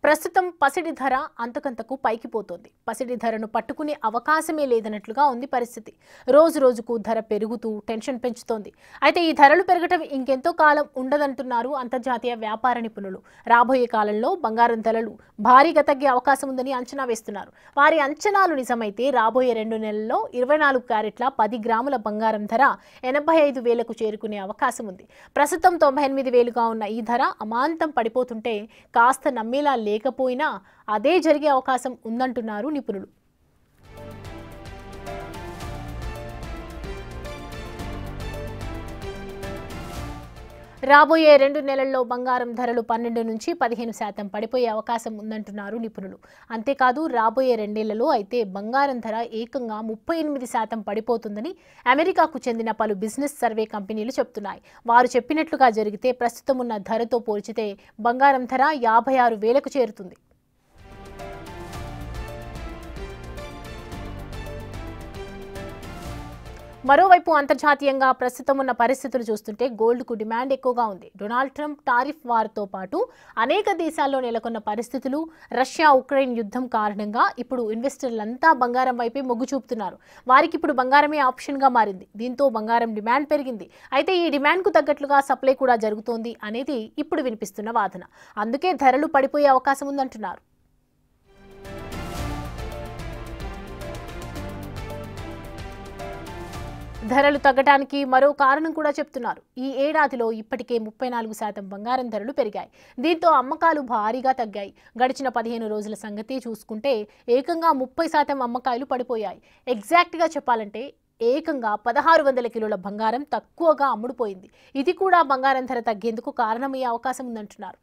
ప్రస్తుతం పసిడి ధర అంతకంతకు పైకి పోతోంది. పసిడి ధరను పట్టుకునే అవకాశమే లేదన్నట్లుగా ఉంది పరిస్థితి. రోజు రోజుకు ధర పెరుగుతూ టెన్షన్ పెంచుతోంది. అయితే ఈ ధరలు పెరగటం ఇంకెంతో కాలం ఉండదంటున్నారు అంతర్జాతీయ వ్యాపార నిపుణులు. రాబోయే కాలంలో బంగారం ధరలు భారీగా తగ్గే అవకాశం ఉందని అంచనా వేస్తున్నారు. వారి అంచనాలు నిజమైతే రాబోయే 2 నెలల్లో 24 క్యారెట్ల 10 గ్రాముల బంగారం ధర 85,000కు చేరుకునే అవకాశం ఉంది. ప్రస్తుతం 98,000గా ఉన్న ఈ ధర అమాంతం పడిపోతుంటే కాస్త నమ్మేలా లేకపోయినా అదే జరిగే అవకాశం ఉందంటున్నారు నిపుణులు. రాబోయే 2 నెలల్లో బంగారం ధరలు 12 నుంచి 15% పడిపోయే అవకాశం ఉందంటున్నారు నిపుణులు. అంతేకాదు రాబోయే 2 నెలల్లో అయితే బంగారం ధర ఏకంగా 38% పడిపోతుందని అమెరికాకు చెందిన పలు బిజినెస్ సర్వే కంపెనీలు చెప్తున్నాయి. వారు చెప్పినట్లుగా జరిగితే ప్రస్తుతం ఉన్న ధరతో పోల్చితే బంగారం ధర 56,000కు చేరుతుంది. మరోవైపు అంతర్జాతీయంగా ప్రస్తుతం ఉన్న పరిస్థితులు చూస్తుంటే గోల్డ్కు డిమాండ్ ఎక్కువగా ఉంది. డొనాల్డ్ ట్రంప్ టారిఫ్ వార్తో పాటు అనేక దేశాల్లో నెలకొన్న పరిస్థితులు, రష్యా ఉక్రెయిన్ యుద్ధం కారణంగా ఇప్పుడు ఇన్వెస్టర్లంతా బంగారం వైపే మొగ్గు చూపుతున్నారు. వారికి ఇప్పుడు బంగారమే ఆప్షన్గా మారింది. దీంతో బంగారం డిమాండ్ పెరిగింది. అయితే ఈ డిమాండ్కు తగ్గట్లుగా సప్లై కూడా జరుగుతోంది అనేది ఇప్పుడు వినిపిస్తున్న వాదన. అందుకే ధరలు పడిపోయే అవకాశం ఉందంటున్నారు. ధరలు తగ్గడానికి మరో కారణం కూడా చెప్తున్నారు. ఈ ఏడాదిలో ఇప్పటికే 34% బంగారం ధరలు పెరిగాయి. దీంతో అమ్మకాలు భారీగా తగ్గాయి. గడిచిన 15 రోజుల సంగతి చూసుకుంటే ఏకంగా 30% అమ్మకాలు పడిపోయాయి. ఎగ్జాక్ట్గా చెప్పాలంటే ఏకంగా 1600 కిలోల బంగారం తక్కువగా అమ్ముడుపోయింది. ఇది కూడా బంగారం ధర తగ్గేందుకు కారణమయ్యే అవకాశం ఉందంటున్నారు.